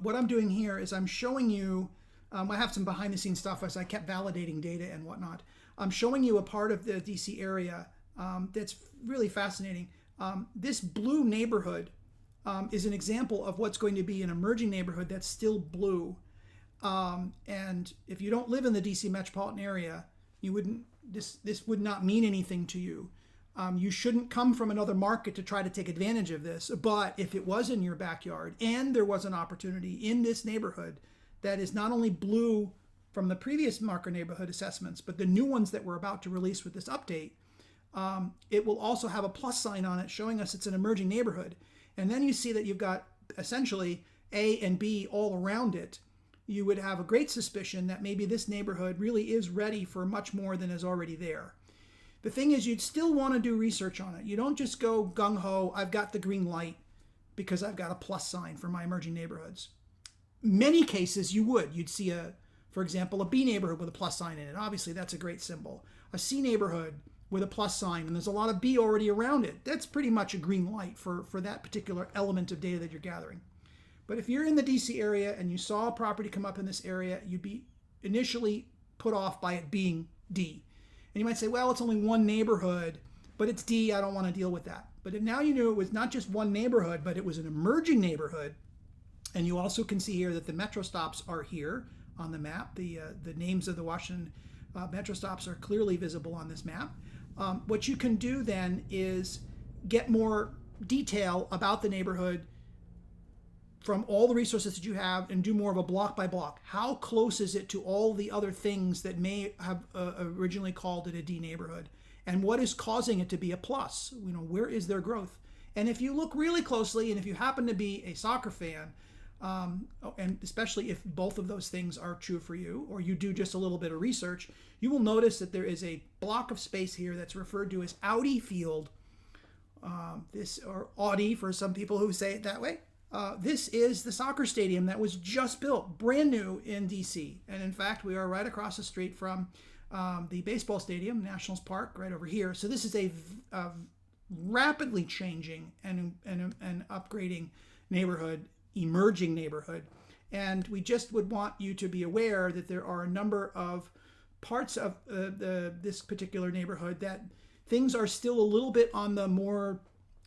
what I'm doing here is I'm showing you, I have some behind the scenes stuff as I kept validating data and whatnot. I'm showing you a part of the DC area that's really fascinating. This blue neighborhood is an example of what's going to be an emerging neighborhood that's still blue. And if you don't live in the DC metropolitan area, you wouldn't. This would not mean anything to you. You shouldn't come from another market to try to take advantage of this. But if it was in your backyard and there was an opportunity in this neighborhood that is not only blue from the previous marker neighborhood assessments, but the new ones that we're about to release with this update, it will also have a plus sign on it showing us it's an emerging neighborhood. And then you see that you've got essentially A and B all around it. You would have a great suspicion that maybe this neighborhood really is ready for much more than is already there. The thing is, you'd still want to do research on it. You don't just go gung-ho, I've got the green light because I've got a plus sign for my emerging neighborhoods. Many cases you would. You'd see, for example, a B neighborhood with a plus sign in it. Obviously, that's a great symbol. A C neighborhood with a plus sign, and there's a lot of B already around it. That's pretty much a green light for that particular element of data that you're gathering. But if you're in the DC area and you saw a property come up in this area, you'd be initially put off by it being D. And you might say, well, it's only one neighborhood, but it's D, I don't want to deal with that. But if now you knew it was not just one neighborhood, but it was an emerging neighborhood, and you also can see here that the metro stops are here on the map. The names of the Washington metro stops are clearly visible on this map. What you can do then is get more detail about the neighborhood from all the resources that you have and do more of a block by block. How close is it to all the other things that may have originally called it a D neighborhood? And what is causing it to be a plus? Where is their growth? And if you look really closely, and if you happen to be a soccer fan, and especially if both of those things are true for you, or you do just a little bit of research, you will notice that there is a block of space here that's referred to as Audi Field. Or Audi for some people who say it that way. This is the soccer stadium that was just built, brand new in DC. And in fact, we are right across the street from the baseball stadium, Nationals Park, right over here. So this is a rapidly changing and upgrading neighborhood, emerging neighborhood. And we just would want you to be aware that there are a number of parts of this particular neighborhood that things are still a little bit on the more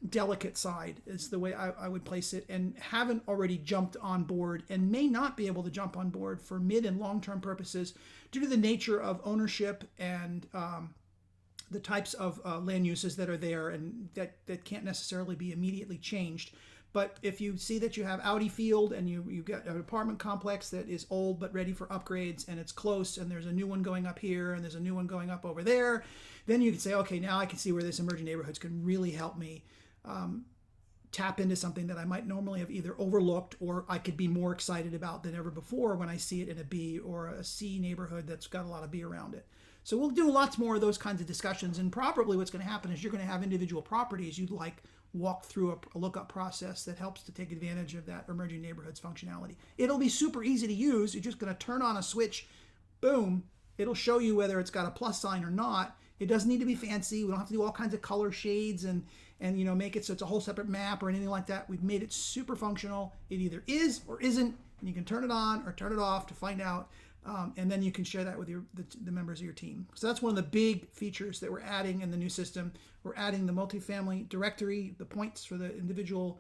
delicate side is the way I would place it, and haven't already jumped on board and may not be able to jump on board for mid and long-term purposes due to the nature of ownership and the types of land uses that are there and that can't necessarily be immediately changed. But if you see that you have Audi Field and you've got an apartment complex that is old but ready for upgrades, and it's close, and there's a new one going up here and there's a new one going up over there, then you can say, okay, now I can see where this emerging neighborhoods can really help me tap into something that I might normally have either overlooked or I could be more excited about than ever before when I see it in a B or a C neighborhood that's got a lot of B around it. So we'll do lots more of those kinds of discussions, and probably what's going to happen is you're going to have individual properties you'd like walk through a lookup process that helps to take advantage of that emerging neighborhoods functionality. It'll be super easy to use. You're just going to turn on a switch, boom, it'll show you whether it's got a plus sign or not. It doesn't need to be fancy. We don't have to do all kinds of color shades and make it so it's a whole separate map or anything like that. We've made it super functional. It either is or isn't, and you can turn it on or turn it off to find out. And then you can share that with the members of your team. So that's one of the big features that we're adding in the new system. We're adding the multifamily directory, the points for the individual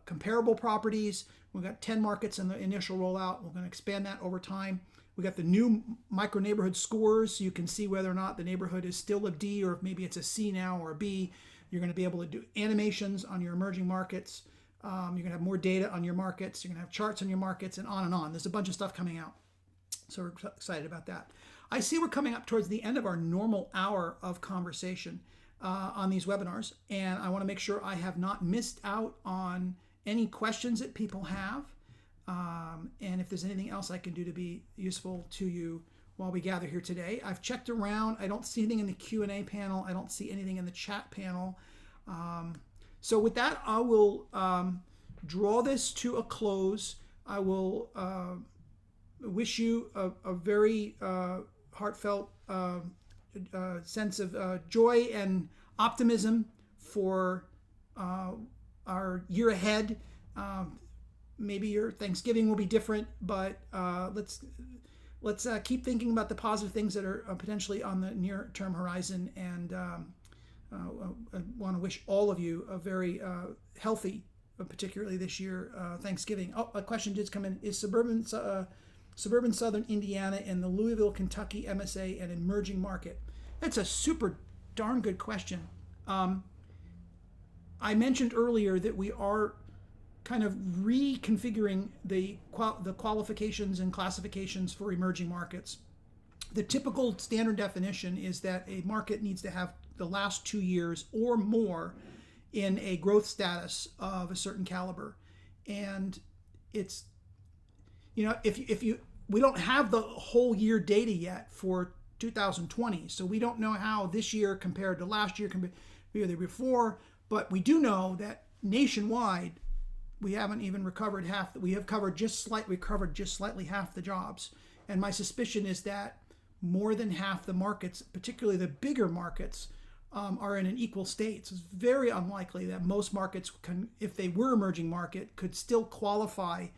comparable properties. We've got 10 markets in the initial rollout. We're going to expand that over time. We got the new micro neighborhood scores, so you can see whether or not the neighborhood is still a D or if maybe it's a C now or a B. You're going to be able to do animations on your emerging markets. You're going to have more data on your markets. You're going to have charts on your markets and on and on. There's a bunch of stuff coming out. So we're excited about that. I see we're coming up towards the end of our normal hour of conversation on these webinars. And I want to make sure I have not missed out on any questions that people have. And if there's anything else I can do to be useful to you while we gather here today. I've checked around. I don't see anything in the Q&A panel. I don't see anything in the chat panel. So with that, I will draw this to a close. I will wish you a very heartfelt sense of joy and optimism for our year ahead. Maybe your Thanksgiving will be different, but let's keep thinking about the positive things that are potentially on the near-term horizon. And I want to wish all of you a very healthy, particularly this year, Thanksgiving. Oh, a question did come in. Is suburban Southern Indiana and the Louisville, Kentucky MSA an emerging market? That's a super darn good question. I mentioned earlier that we are kind of reconfiguring the qualifications and classifications for emerging markets. The typical standard definition is that a market needs to have the last 2 years or more in a growth status of a certain caliber. And it's, we don't have the whole year data yet for 2020. So we don't know how this year compared to last year, compared to the year before, but we do know that nationwide, we haven't even recovered half. We have covered just slightly half the jobs. And my suspicion is that more than half the markets, particularly the bigger markets, are in an equal state. So it's very unlikely that most markets can, if they were emerging market, could still qualify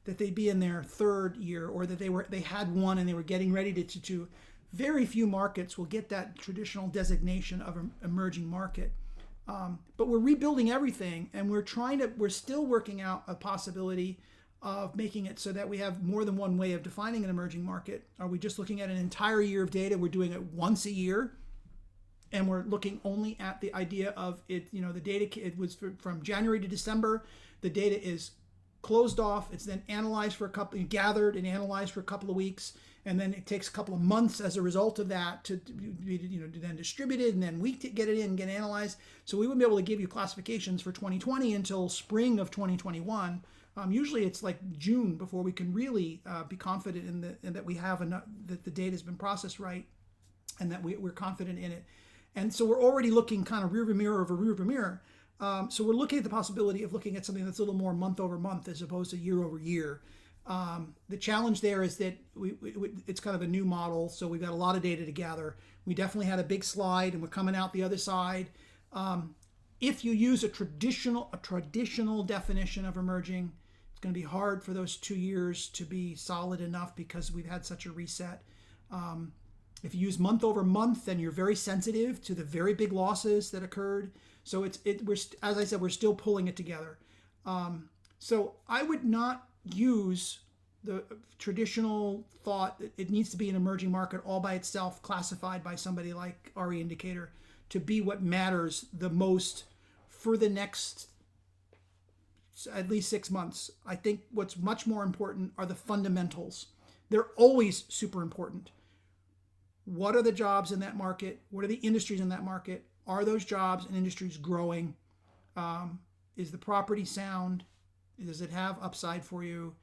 that they'd be in their third year, or that they had one and they were getting ready to. Very few markets will get that traditional designation of an emerging market. But we're rebuilding everything, and we're still working out a possibility of making it so that we have more than one way of defining an emerging market. Are we just looking at an entire year of data? We're doing it once a year, and we're looking only at the idea of it. The data, it was from January to December. The data is closed off. It's then analyzed gathered and analyzed for a couple of weeks. And then it takes a couple of months as a result of that to be then distributed, and then we get it in, get analyzed. So we wouldn't be able to give you classifications for 2020 until spring of 2021. Usually it's like June before we can really be confident in that we have enough, that the data has been processed right, and that we're confident in it. And so we're already looking kind of rearview mirror over rearview mirror. So we're looking at the possibility of looking at something that's a little more month over month as opposed to year over year. The challenge there is that it's kind of a new model, so we've got a lot of data to gather. We definitely had a big slide, and we're coming out the other side. If you use a traditional definition of emerging, it's going to be hard for those 2 years to be solid enough because we've had such a reset. If you use month over month, then you're very sensitive to the very big losses that occurred. So as I said, we're still pulling it together. So I would not use the traditional thought that it needs to be an emerging market all by itself, classified by somebody like RE Indicator, to be what matters the most for the next at least 6 months. I think what's much more important are the fundamentals. They're always super important. What are the jobs in that market? What are the industries in that market? Are those jobs and industries growing? Is the property sound? Does it have upside for you?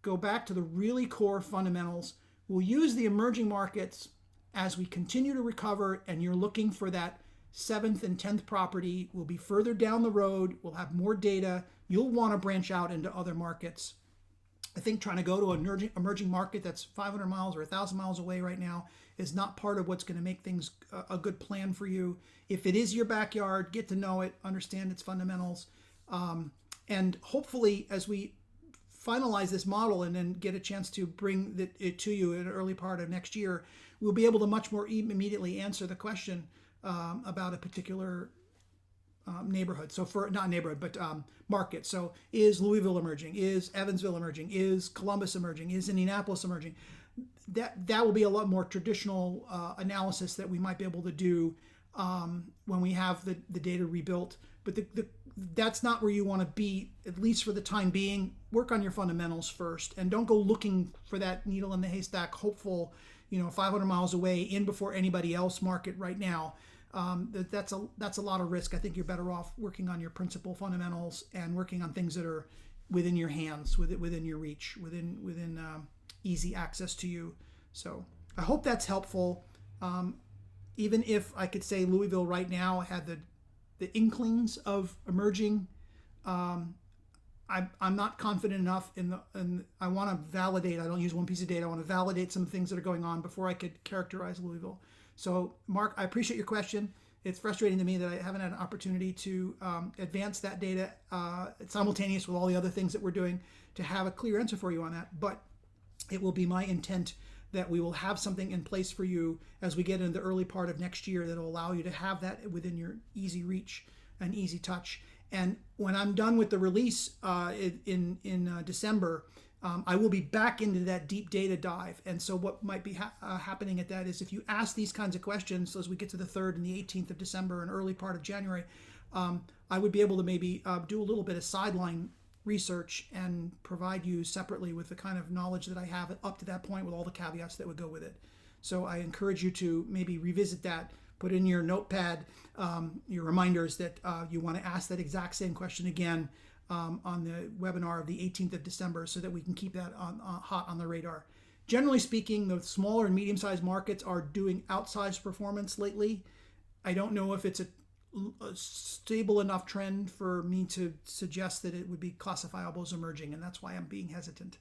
Go back to the really core fundamentals. We'll use the emerging markets as we continue to recover, and you're looking for that 7th and 10th property. We'll be further down the road. We'll have more data. You'll want to branch out into other markets. I think trying to go to an emerging market that's 500 miles or 1,000 miles away right now is not part of what's going to make things a good plan for you. If it is your backyard, get to know it, understand its fundamentals, and hopefully as we finalize this model and then get a chance to bring it to you in an early part of next year, we'll be able to much more immediately answer the question about a particular neighborhood. So not neighborhood, but market. So is Louisville emerging? Is Evansville emerging? Is Columbus emerging? Is Indianapolis emerging? That will be a lot more traditional analysis that we might be able to do when we have the data rebuilt. But that's not where you want to be, at least for the time being. Work on your fundamentals first, and don't go looking for that needle in the haystack, hopeful, 500 miles away in before anybody else market right now. That's a lot of risk. I think you're better off working on your principal fundamentals and working on things that are within your hands, within your reach, within easy access to you. So I hope that's helpful. Even if I could say Louisville right now had the inklings of emerging, I'm not confident enough and I want to validate. I don't use one piece of data. I want to validate some things that are going on before I could characterize Louisville. So, Mark, I appreciate your question. It's frustrating to me that I haven't had an opportunity to advance that data simultaneous with all the other things that we're doing to have a clear answer for you on that. But it will be my intent that we will have something in place for you as we get into the early part of next year that will allow you to have that within your easy reach and easy touch. And when I'm done with the release in December, I will be back into that deep data dive. And so what might be happening at that is if you ask these kinds of questions as we get to the 3rd and the 18th of December and early part of January, I would be able to maybe do a little bit of sideline research and provide you separately with the kind of knowledge that I have up to that point with all the caveats that would go with it. So I encourage you to maybe revisit that, put in your notepad your reminders that you want to ask that exact same question again on the webinar of the 18th of December so that we can keep that hot on the radar. Generally speaking, the smaller and medium-sized markets are doing outsized performance lately. I don't know if it's a stable enough trend for me to suggest that it would be classifiable as emerging, and that's why I'm being hesitant.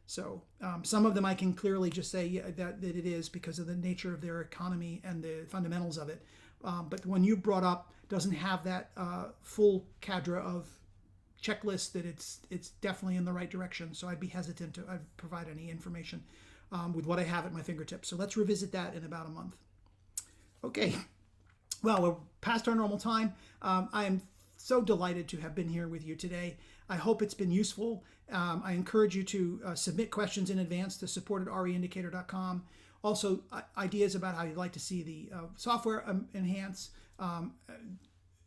So some of them I can clearly just say that it is because of the nature of their economy and the fundamentals of it. But the one you brought up doesn't have that full cadre of checklist that it's definitely in the right direction. So I'd be hesitant to provide any information with what I have at my fingertips. So let's revisit that in about a month. Okay. Well, we're past our normal time. I am so delighted to have been here with you today. I hope it's been useful. I encourage you to submit questions in advance to support@reindicator.com. Also, ideas about how you'd like to see the software enhance,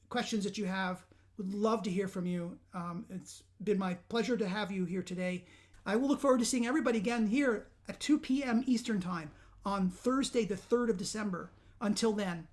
questions that you have. Would love to hear from you. It's been my pleasure to have you here today. I will look forward to seeing everybody again here at 2 p.m. Eastern Time on Thursday, the 3rd of December. Until then,